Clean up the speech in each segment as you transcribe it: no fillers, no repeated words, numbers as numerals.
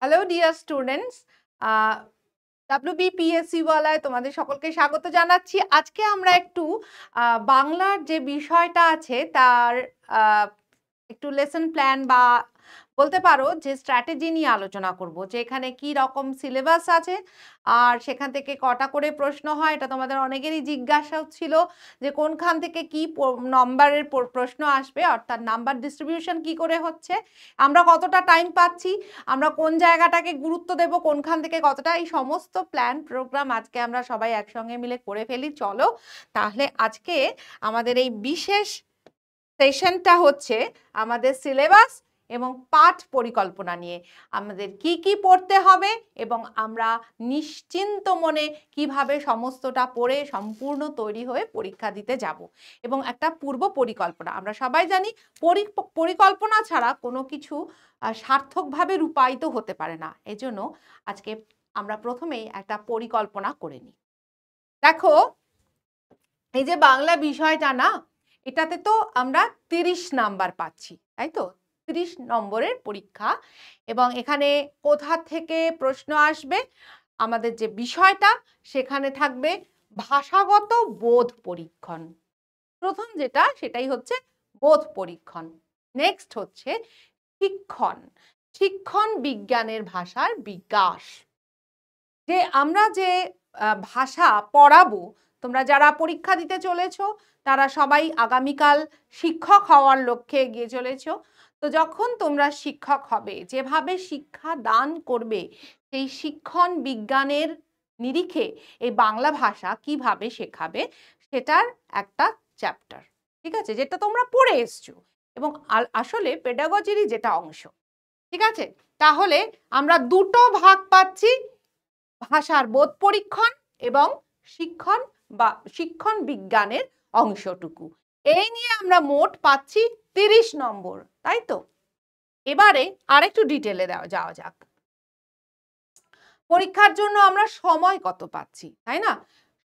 Hello dear students, WBPSC ওয়ালায় তোমাদের সকলকে স্বাগত জানাচ্ছি। আজকে আমরা একটু বাংলার যে বিষয়টা আছে তার একটু লেসন প্ল্যান বা বলতে পারো যে স্ট্র্যাটেজি নিয়ে আলোচনা করব, যে এখানে কি রকম সিলেবাস আছে আর সেখান থেকে কটা করে প্রশ্ন হয়। এটা তোমাদের অনেকেরই জিজ্ঞাসা ছিল যে কোনখান থেকে কি নম্বরের প্রশ্ন আসবে, অর্থাৎ নাম্বার ডিস্ট্রিবিউশন কি করে হচ্ছে, আমরা কতটা টাইম পাচ্ছি, আমরা কোন জায়গাটাকে গুরুত্ব দেব, কোনখান থেকে কতটা, এই সমস্ত প্ল্যান প্রোগ্রাম আজকে আমরা সবাই একসঙ্গে মিলে করে ফেলি। চলো তাহলে আজকে আমাদের এই বিশেষ সেশনটা হচ্ছে আমাদের সিলেবাস এবং পাঠ পরিকল্পনা নিয়ে। আমাদের কি কি পড়তে হবে এবং আমরা নিশ্চিন্ত মনে কিভাবে সমস্তটা পড়ে সম্পূর্ণ তৈরি হয়ে পরীক্ষা দিতে যাব, এবং একটা পূর্ব পরিকল্পনা। আমরা সবাই জানি পরিকল্পনা ছাড়া কোনো কিছু সার্থকভাবে রূপায়িত হতে পারে না। এজন্য আজকে আমরা প্রথমেই একটা পরিকল্পনা করে নিই। দেখো, এই যে বাংলা বিষয়টা না, এটাতে তো আমরা 30 নাম্বার পাচ্ছি, তাই তো? 30 নম্বরের পরীক্ষা, এবং এখানে কোথা থেকে প্রশ্ন আসবে, আমাদের যে বিষয়টা সেখানে থাকবে ভাষাগত বোধ পরীক্ষণ। প্রথম যেটা সেটাই হচ্ছে বোধ পরীক্ষণ। নেক্সট হচ্ছে শিক্ষণ, শিক্ষণ বিজ্ঞানের ভাষার বিকাশ। যে আমরা যে ভাষা পড়াবো, তোমরা যারা পরীক্ষা দিতে চলেছো তারা সবাই আগামীকাল শিক্ষক হওয়ার লক্ষ্যে এগিয়ে চলেছো। তো যখন তোমরা শিক্ষক হবে, যেভাবে শিক্ষা দান করবে সেই শিক্ষণ বিজ্ঞানের নিরিখে এই বাংলা ভাষা কিভাবে শেখাবে সেটার একটা চ্যাপ্টার, ঠিক আছে, যেটা তোমরা পড়ে এসছো এবং আসলে পেডাগজিরই যেটা অংশ, ঠিক আছে। তাহলে আমরা দুটো ভাগ পাচ্ছি, ভাষার বোধ পরীক্ষণ এবং শিক্ষণ বা শিক্ষণ বিজ্ঞানের অংশটুকু। এই নিয়ে আমরা মোট পাচ্ছি 30 নম্বর, তাই তো? এবারে আরেকটু ডিটেলে যাওয়া যাক। পরীক্ষার জন্য আমরা সময় কত পাচ্ছি, তাই না?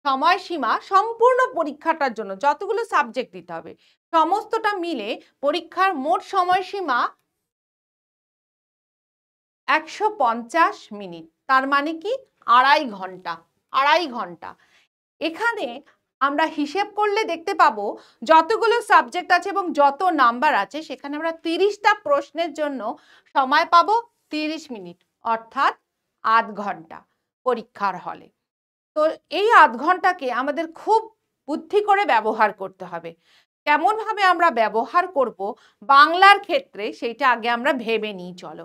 সময়সীমা সম্পূর্ণ পরীক্ষাটার জন্য যতগুলো সাবজেক্ট দিতে হবে সমস্তটা মিলে পরীক্ষার মোট সময়সীমা 150 মিনিট। তার মানে কি, 2.5 ঘন্টা। 2.5 ঘন্টা। এখানে আমরা হিসেব করলে দেখতে পাবো যতগুলো সাবজেক্ট আছে এবং যত নাম্বার আছে সেখানে আমরা 30টা প্রশ্নের জন্য সময় পাবো 30 মিনিট, অর্থাৎ আধ ঘন্টা পরীক্ষার হলে। তো এই আধ ঘন্টাকে আমাদের খুব বুদ্ধি করে ব্যবহার করতে হবে। কেমন ভাবে আমরা ব্যবহার করব বাংলার ক্ষেত্রে সেইটা আগে আমরা ভেবে নিই। চলো,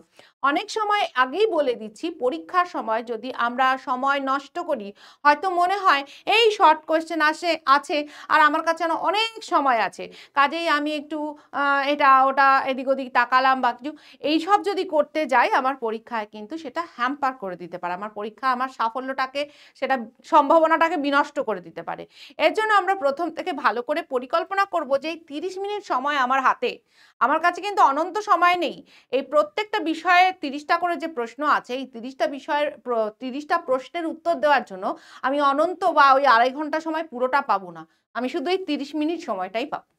অনেক সময় আগেই বলে দিচ্ছি, পরীক্ষার সময় যদি আমরা সময় নষ্ট করি, হয়তো মনে হয় এই শর্ট কোয়েশ্চেন আছে আর আমার কাছে না অনেক সময় আছে, কাজেই আমি একটু এটা ওটা এদিক ওদিক তাকালাম বা কিছু এইসব যদি করতে যাই, আমার পরীক্ষায় কিন্তু সেটা হ্যাম্পার করে দিতে পারে, আমার পরীক্ষা আমার সাফল্যটাকে, সেটা সম্ভাবনাটাকে বিনষ্ট করে দিতে পারে। এর জন্য আমরা প্রথম থেকে ভালো করে পরিকল্পনা করব যে এই 30 মিনিট সময় আমার হাতে, আমার কাছে কিন্তু অনন্ত সময় নেই। এই প্রত্যেকটা বিষয়ে 30টা করে যে প্রশ্ন আছে, এই 30টা বিষয়ের 30টা প্রশ্নের উত্তর দেওয়ার জন্য আমি অনন্ত বা ওই 2.5 ঘন্টা সময় পুরোটা পাবো না, আমি শুধু এই 30 মিনিট সময়টাই পাবো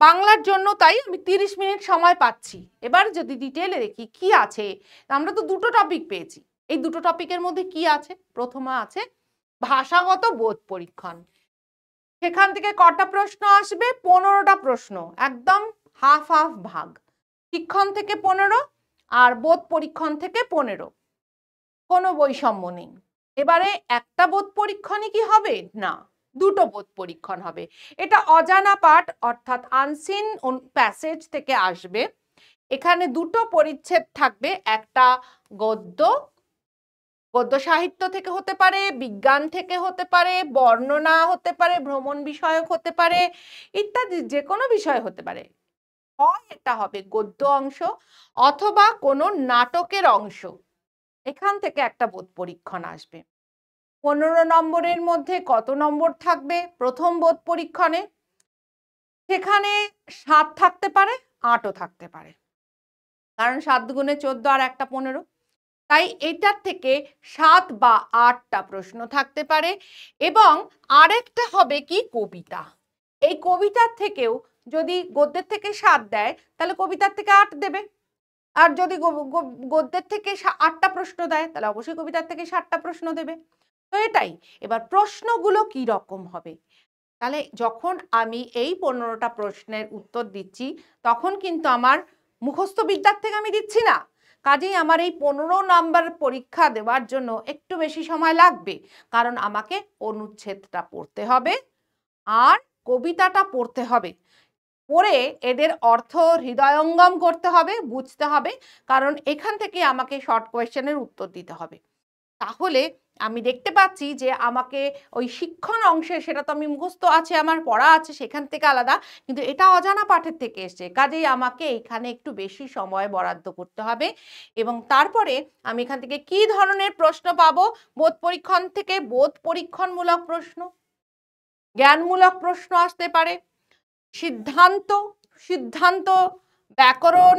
বাংলার জন্য। তাই আমি 30 মিনিট সময় পাচ্ছি। এবার যদি ডিটেলে দেখি কি আছে, আমরা তো দুটো টপিক পেয়েছি, এই দুটো টপিকের মধ্যে কি আছে? প্রথমে আছে ভাষাগত বোধ পরীক্ষণ। সেখান থেকে কটা প্রশ্ন আসবে? 15টা প্রশ্ন, একদম হাফ হাফ ভাগ। শিক্ষণ থেকে 15 আর বোধ পরীক্ষণ থেকে 15, কোনো বৈষম্য নেই। এবারে একটা বোধ পরীক্ষণই কি হবে? না, দুটো বোধ পরীক্ষণ হবে। এটা অজানা পাঠ অর্থাৎ আনসিন প্যাসেজ থেকে আসবে। এখানে দুটো পরিচ্ছেদ থাকবে, একটা গদ্য, গদ্য সাহিত্য থেকে হতে পারে, বিজ্ঞান থেকে হতে পারে, বর্ণনা হতে পারে, ভ্রমণ বিষয়ক হতে পারে, ইত্যাদি যে কোনো বিষয় হতে পারে। হয় এটা হবে গদ্য অংশ অথবা কোনো নাটকের অংশ। এখান থেকে একটা বোধ পরীক্ষণ আসবে। 15 নম্বরের মধ্যে কত নম্বর থাকবে প্রথম বোধ পরীক্ষণে? সেখানে 7 থাকতে পারে, 8ও থাকতে পারে, কারণ 7 দুগুণে 14 আর একটা 15। তাই এটার থেকে 7 বা 8টা প্রশ্ন থাকতে পারে। এবং আরেকটা হবে কি, কবিতা। এই কবিতার থেকেও যদি গদ্যের থেকে 7 দেয় তাহলে কবিতার থেকে 8 দেবে। আর যদি গদ্যের থেকে 8টা প্রশ্ন দেয় তাহলে অবশ্যই কবিতার থেকে 7টা প্রশ্ন দেবে। তো এটাই। এবার প্রশ্নগুলো কি রকম হবে? তাহলে যখন আমি এই 15টা প্রশ্নের উত্তর দিচ্ছি তখন কিন্তু আমার মুখস্থ বিদ্যার থেকে আমি দিচ্ছি না, কাজেই আমার এই 15 নাম্বার পরীক্ষা দেওয়ার জন্য একটু বেশি সময় লাগবে, কারণ আমাকে অনুচ্ছেদটা পড়তে হবে আর কবিতাটা পড়তে হবে, পড়ে এদের অর্থ হৃদয়ঙ্গম করতে হবে, বুঝতে হবে, কারণ এখান থেকে আমাকে শর্ট কোয়েশ্চেনের উত্তর দিতে হবে। তাহলে আমি দেখতে পাচ্ছি যে আমাকে ওই শিক্ষণ অংশে, সেটা তো আমি মুখস্থ আছে, আমার পড়া আছে, সেখান থেকে আলাদা, কিন্তু এটা অজানা পাঠের থেকে এসছে, কাজেই আমাকে এখানে একটু বেশি সময় বরাদ্দ করতে হবে। এবং তারপরে আমি এখান থেকে কি ধরনের প্রশ্ন পাবো? বোধ পরীক্ষণ থেকে বোধ পরীক্ষণমূলক প্রশ্ন, জ্ঞানমূলক প্রশ্ন আসতে পারে, সিদ্ধান্ত, সিদ্ধান্ত, ব্যাকরণ,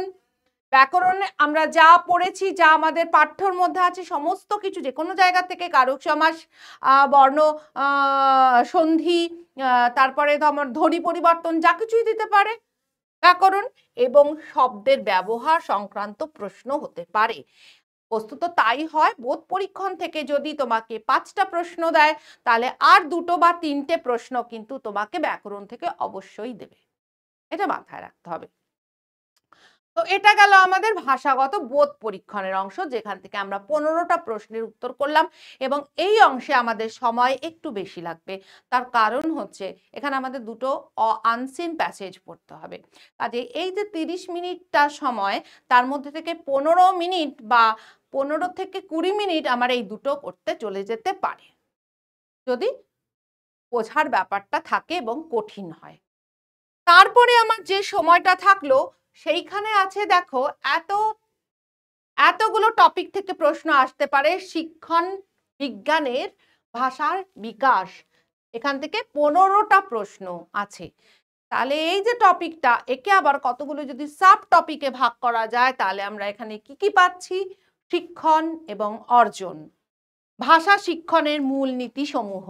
ব্যাকরণে আমরা যা পড়েছি, যা আমাদের পাঠ্যর মধ্যে আছে, সমস্ত কিছু যে কোনো জায়গা থেকে কারক সমাস, বর্ণ সন্ধি, তারপরে আমার ধ্বনি পরিবর্তন, যা কিছুই দিতে পারে ব্যাকরণ, এবং শব্দের ব্যবহার সংক্রান্ত প্রশ্ন হতে পারে। বস্তুত তাই হয়, বোধ পরীক্ষণ থেকে যদি তোমাকে 5টা প্রশ্ন দেয় তাহলে আর 2টো বা 3টে প্রশ্ন কিন্তু তোমাকে ব্যাকরণ থেকে অবশ্যই দেবে, এটা মাথায় রাখতে হবে। তো এটা গেল আমাদের ভাষাগত বোধ পরীক্ষণের অংশ, যেখান থেকে আমরা 15টা প্রশ্নের উত্তর করলাম, এবং এই অংশে আমাদের সময় একটু বেশি লাগবে। তার কারণ হচ্ছে এখানে আমাদের দুটো আনসিন প্যাসেজ পড়তে হবে, কাজে এই যে 30 মিনিটটা সময়, তার মধ্যে থেকে 15 মিনিট বা 15 থেকে 20 মিনিট আমার এই দুটো করতে চলে যেতে পারে, যদি বোঝার ব্যাপারটা থাকে এবং কঠিন হয়। তারপরে আমার যে সময়টা থাকলো সেইখানে আছে, দেখো এতগুলো টপিক থেকে প্রশ্ন আসতে পারে। শিক্ষণ বিজ্ঞানের ভাষার বিকাশ, এখান থেকে 15টা প্রশ্ন আছে। তাহলে এই যে টপিকটা, একে আবার কতগুলো যদি সাব টপিকে ভাগ করা যায়, তাহলে আমরা এখানে কি কি পাচ্ছি? শিক্ষণ এবং অর্জন, ভাষা শিক্ষণের মূলনীতি সমূহ,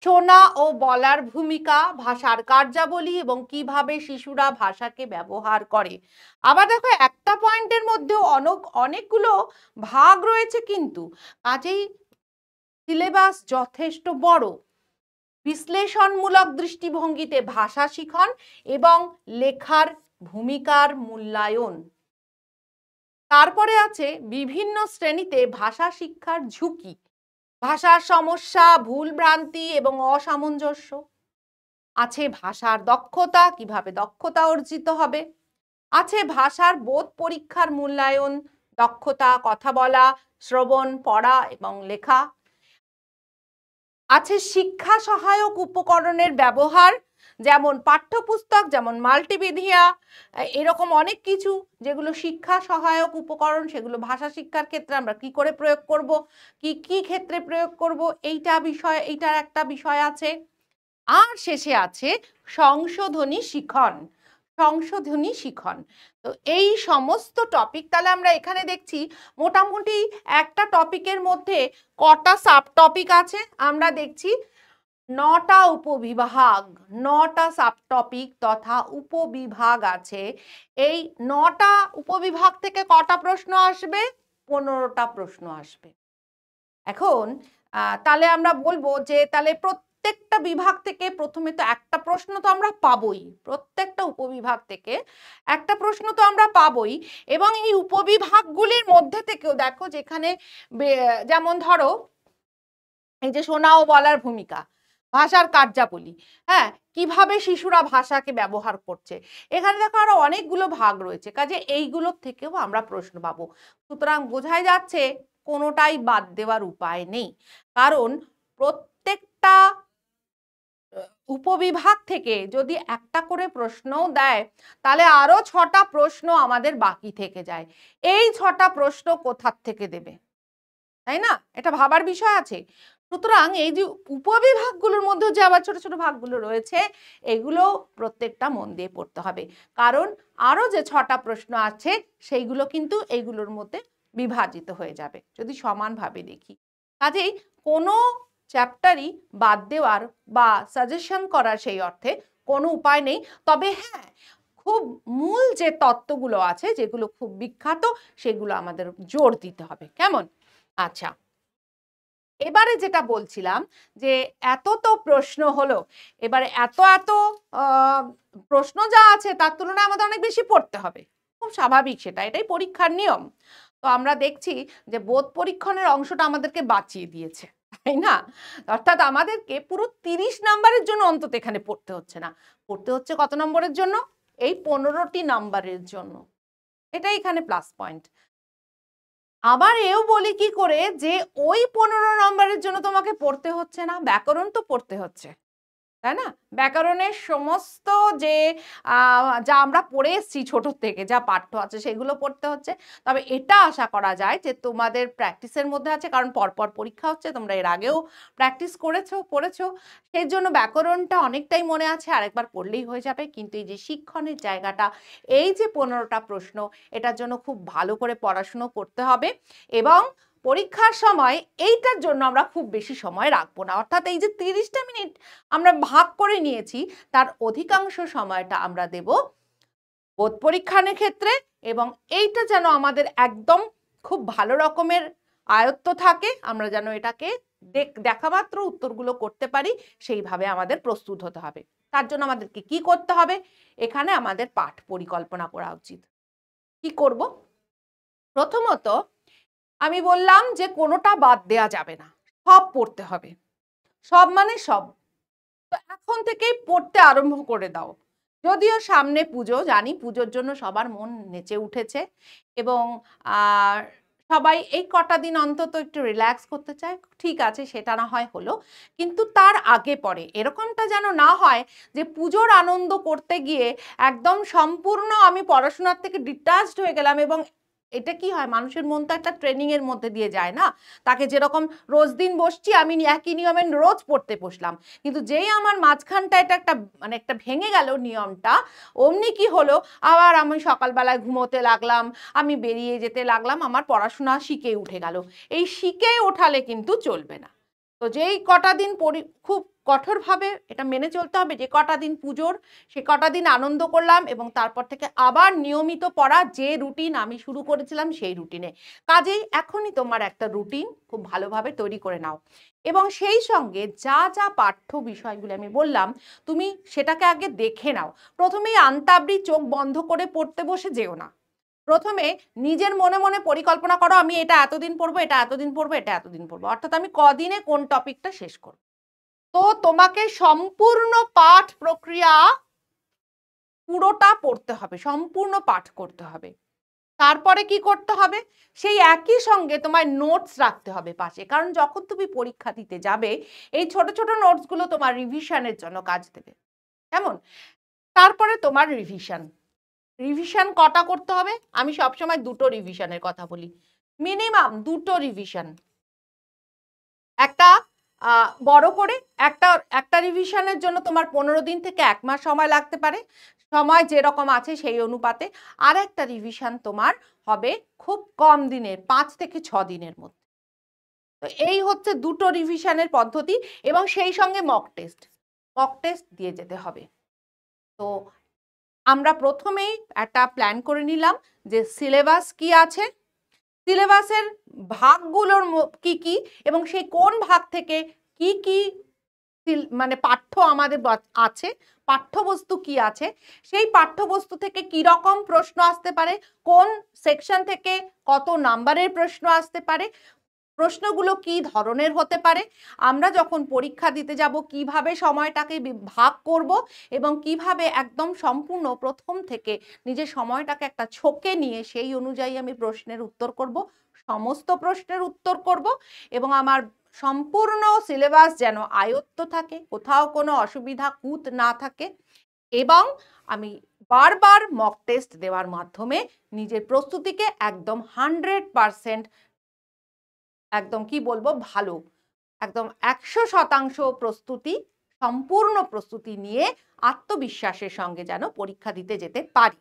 শোনা ও বলার ভূমিকা, ভাষার কার্যাবলী এবং কিভাবে শিশুরা ভাষাকে ব্যবহার করে। আবার দেখো একটা পয়েন্টের মধ্যেও অনেকগুলো ভাগ রয়েছে, কিন্তু কাজেই সিলেবাস যথেষ্ট বড়। বিশ্লেষণমূলক দৃষ্টিভঙ্গিতে ভাষা শিখন এবং লেখার ভূমিকার মূল্যায়ন। তারপরে আছে বিভিন্ন শ্রেণীতে ভাষা শিক্ষার ঝুঁকি, ভাষার সমস্যা, ভুল ভ্রান্তি এবং অসামঞ্জস্য। আছে ভাষার দক্ষতা, কিভাবে দক্ষতা অর্জিত হবে। আছে ভাষার বোধ পরীক্ষার মূল্যায়ন, দক্ষতা, কথা বলা, শ্রবণ, পড়া এবং লেখা। আছে শিক্ষা সহায়ক উপকরণের ব্যবহার, যেমন পাঠ্যপুস্তক, যেমন মাল্টিমিডিয়া, এরকম অনেক কিছু যেগুলো শিক্ষা সহায়ক উপকরণ, সেগুলো ভাষা শিক্ষার ক্ষেত্রে আমরা কি করে প্রয়োগ করব, কি কি ক্ষেত্রে প্রয়োগ করব, এইটার একটা বিষয় আছে। আর শেষে আছে সংশোধনী শিখন, সংশোধনী শিখন। তো এই সমস্ত টপিক, তাহলে আমরা এখানে দেখছি মোটামুটি একটা টপিকের মধ্যে কটা সাব টপিক আছে, আমরা দেখছি 9টা উপবিভাগ, 9টা সাব টপিক তথা উপবিভাগ আছে। এই 9টা উপবিভাগ থেকে কটা প্রশ্ন আসবে? 15টা প্রশ্ন আসবে। এখন তাহলে আমরা বলবো যে তাহলে প্রত্যেকটা বিভাগ থেকে প্রথমে তো একটা প্রশ্ন তো আমরা পাবোই, প্রত্যেকটা উপবিভাগ থেকে একটা প্রশ্ন তো আমরা পাবোই, এবং এই উপবিভাগগুলির মধ্যে থেকেও দেখো যেখানে যেমন ধরো এই যে শোনা ও বলার ভূমিকা, ভাষার কার্যাবলী, হ্যাঁ, কিভাবে শিশুরা ভাষাকে ব্যবহার করছে, এখানে দেখো আরো অনেকগুলো ভাগ রয়েছে, কাজে এইগুলোর থেকেও আমরা প্রশ্ন পাবো। সুতরাং বোঝাই যাচ্ছে কোনোটাই বাদ দেওয়ার উপায় নেই, কারণ প্রত্যেকটা উপবিভাগ থেকে যদি একটা করে প্রশ্নও দেয় তাহলে আরো 6টা প্রশ্ন আমাদের বাকি থেকে যায়। এই 6টা প্রশ্ন কোথার থেকে দেবে, তাই না? এটা ভাবার বিষয় আছে। সুতরাং এই যে উপবিভাগগুলোর মধ্যে যে আবার ছোট ছোট ভাগগুলো রয়েছে, এগুলো প্রত্যেকটা মন দিয়ে পড়তে হবে, কারণ আরো যে 6টা প্রশ্ন আছে সেইগুলো কিন্তু এইগুলোর মধ্যে বিভাজিত হয়ে যাবে যদি সমানভাবে দেখি। কাজেই কোনো চ্যাপ্টারই বাদ দেওয়ার বা সাজেশন করার সেই অর্থে কোনো উপায় নেই। তবে হ্যাঁ, খুব মূল যে তত্ত্বগুলো আছে, যেগুলো খুব বিখ্যাত, সেগুলো আমাদের জোর দিতে হবে। কেমন? আচ্ছা, এবারে যেটা বলছিলাম যে এত তো প্রশ্ন হলো, এবারে এত এত প্রশ্ন যা আছে তার তুলনায় আমাদের অনেক বেশি পড়তে হবে। খুব স্বাভাবিক সেটা, এটাই পরীক্ষার নিয়ম। তো আমরা দেখছি যে বোধ পরীক্ষণের অংশটা আমাদেরকে বাঁচিয়ে দিয়েছে, তাই না? অর্থাৎ আমাদেরকে পুরো 30 নাম্বারের জন্য অন্তত এখানে পড়তে হচ্ছে না, পড়তে হচ্ছে কত নম্বরের জন্য? এই 15টি নাম্বারের জন্য। এটা এখানে প্লাস পয়েন্ট। আবার এও বলি কি করে যে ওই 15 নম্বরের জন্য তোমাকে পড়তে হচ্ছে না, ব্যাকরণ তো পড়তে হচ্ছে, তাই না? ব্যাকরণের সমস্ত যে যা আমরা পড়ে এসেছি ছোট থেকে, যা পাঠ্য আছে সেগুলো পড়তে হচ্ছে। তবে এটা আশা করা যায় যে তোমাদের প্র্যাকটিসের মধ্যে আছে, কারণ পরপর পরীক্ষা হচ্ছে, তোমরা এর আগেও প্র্যাকটিস করেছো, পড়েছো, সেই জন্য ব্যাকরণটা অনেকটাই মনে আছে, আরেকবার পড়লেই হয়ে যাবে। কিন্তু এই যে শিক্ষণের জায়গাটা, এই যে 15টা প্রশ্ন, এটার জন্য খুব ভালো করে পড়াশুনো করতে হবে। এবং পরীক্ষার সময় এইটার জন্য আমরা খুব বেশি সময় রাখবো না, অর্থাৎ এই যে 30টা মিনিট আমরা ভাগ করে নিয়েছি, তার অধিকাংশ সময়টা আমরা দেব বোধ পরীক্ষার ক্ষেত্রে। এবং এইটা যেন আমাদের একদম খুব ভালো রকমের আয়ত্ত থাকে, আমরা যেন এটাকে দেখা মাত্র উত্তরগুলো করতে পারি, সেইভাবে আমাদের প্রস্তুত হতে হবে। তার জন্য আমাদেরকে কি করতে হবে? এখানে আমাদের পাঠ পরিকল্পনা করা উচিত। কি করব? প্রথমত আমি বললাম যে কোনোটা বাদ দেয়া যাবে না, সব পড়তে হবে। সব মানে সব। তো এখন থেকেই পড়তে আরম্ভ করে দাও। যদিও সামনে পুজো, জানি পুজোর জন্য সবার মন নেচে উঠেছে এবং সবাই এই কটা দিন অন্তত একটু রিল্যাক্স করতে চায়, ঠিক আছে, সেটা না হয় হলো। কিন্তু তার আগে পরে এরকমটা যেন না হয় যে পুজোর আনন্দ করতে গিয়ে একদম সম্পূর্ণ আমি পড়াশোনার থেকে ডিটাচড হয়ে গেলাম। এবং এটা কি হয়, মানুষের মন তো একটা ট্রেনিং এর মধ্যে দিয়ে যায় না, তাকে যেরকম রোজ দিন বসছি আমি একই নিয়মে রোজ পড়তে বসলাম, কিন্তু যেই আমার মাঝখানটা এটা একটা মানে একটা ভেঙে গেল নিয়মটা, অমনি কি হলো, আবার আমি সকালবেলায় ঘুমোতে লাগলাম, আমি বেরিয়ে যেতে লাগলাম, আমার পড়াশোনা শিখে উঠে গেল। এই শিখে ওঠালে কিন্তু চলবে না। তো যেই কটা দিন খুব কঠোরভাবে এটা মেনে চলতে হবে, যে কটা দিন পুজোর সে কটা দিন আনন্দ করলাম, এবং তারপর থেকে আবার নিয়মিত পড়া, যে রুটিন আমি শুরু করেছিলাম সেই রুটিনে। কাজেই এখনই তোমার একটা রুটিন খুব ভালোভাবে তৈরি করে নাও, এবং সেই সঙ্গে যা যা পাঠ্য বিষয়গুলো আমি বললাম তুমি সেটাকে আগে দেখে নাও। প্রথমেই আন্তাবড়ি চোখ বন্ধ করে পড়তে বসে যেও না। প্রথমে নিজের মনে মনে পরিকল্পনা করো, আমি এটা এতদিন পড়বো, এটা এতদিন পড়বো, এটা এতদিন পড়বো, অর্থাৎ আমি কদিনে কোন টপিকটা শেষ করব। তো তোমাকে সম্পূর্ণ পাঠ প্রক্রিয়া পুরোটা পড়তে হবে, সম্পূর্ণ পাঠ করতে হবে। তারপরে কি করতে হবে? সেই একই সঙ্গে তোমার নোটস রাখতে হবে পাশে, কারণ যখন তুমি পরীক্ষা দিতে যাবে এই ছোট ছোট নোটসগুলো তোমার রিভিশনের জন্য কাজ দেবে। কেমন? তারপরে তোমার রিভিশন কটা করতে হবে? আমি সবসময় 2টো রিভিশনের কথা বলি, মিনিমাম 2টো রিভিশন। একটা বড় করে একটা রিভিশনের জন্য তোমার 15 দিন থেকে 1 মাস সময় লাগতে পারে, সময় যেরকম আছে সেই অনুপাতে। আর একটা রিভিশন তোমার হবে খুব কম দিনের, 5 থেকে 6 দিনের মধ্যে। তো এই হচ্ছে 2টো রিভিশনের পদ্ধতি, এবং সেই সঙ্গে মক টেস্ট দিয়ে যেতে হবে। তো আমরা প্রথমেই একটা প্ল্যান করে নিলাম যে সিলেবাস কি আছে, সিলেবাসের ভাগগুলোর কি কি, এবং সেই কোন ভাগ থেকে কি কি মানে পাঠ্য আমাদের আছে, পাঠ্যবস্তু কি আছে, সেই পাঠ্যবস্তু থেকে কি রকম প্রশ্ন আসতে পারে, কোন সেকশন থেকে কত নাম্বারের প্রশ্ন আসতে পারে, প্রশ্নগুলো কি ধরনের হতে পারে, আমরা যখন পরীক্ষা দিতে যাব কিভাবে সময়টাকে ভাগ করব, এবং কিভাবে একদম সম্পূর্ণ প্রথম থেকে নিজের সময়টাকে একটা ছোকে নিয়ে সেই অনুযায়ী আমি প্রশ্নের উত্তর করব, সমস্ত প্রশ্নের উত্তর করব, এবং আমার সম্পূর্ণ সিলেবাস যেন আয়ত্ত থাকে, কোথাও কোনো অসুবিধা কুত না থাকে। এবং আমি বারবার মক টেস্ট দেওয়ার মাধ্যমে নিজের প্রস্তুতিকে একদম 100% একদম কি বলবো ভালো, একদম 100% প্রস্তুতি, সম্পূর্ণ প্রস্তুতি নিয়ে আত্মবিশ্বাসের সঙ্গে যেন পরীক্ষা দিতে যেতে পারি।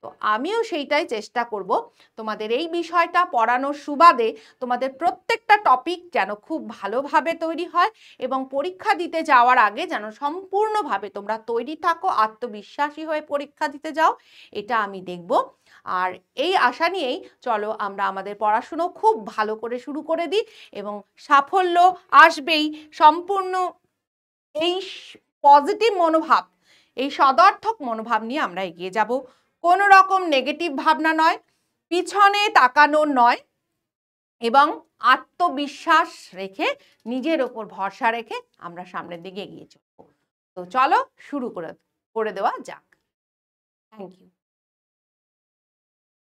তো আমিও সেইটাই চেষ্টা করব তোমাদের এই বিষয়টা পড়ানোর সুবাদে তোমাদের প্রত্যেকটা টপিক যেন খুব ভালোভাবে তৈরি হয় এবং পরীক্ষা দিতে যাওয়ার আগে যেন সম্পূর্ণভাবে তোমরা তৈরি থাকো, আত্মবিশ্বাসী হয়ে পরীক্ষা দিতে যাও, এটা আমি দেখব। আর এই আশা নিয়েই চলো আমরা আমাদের পড়াশুনো খুব ভালো করে শুরু করে দিই এবং সাফল্য আসবেই। সম্পূর্ণ এই পজিটিভ মনোভাব, এই সদর্থক মনোভাব নিয়ে আমরা এগিয়ে যাব। কোনো রকম নেগেটিভ ভাবনা নয়, পিছনে তাকানো নয়, এবং আত্মবিশ্বাস রেখে নিজের ওপর ভরসা রেখে আমরা সামনের দিকে এগিয়ে চলব। তো চলো শুরু করে দেওয়া যাক। Thank you.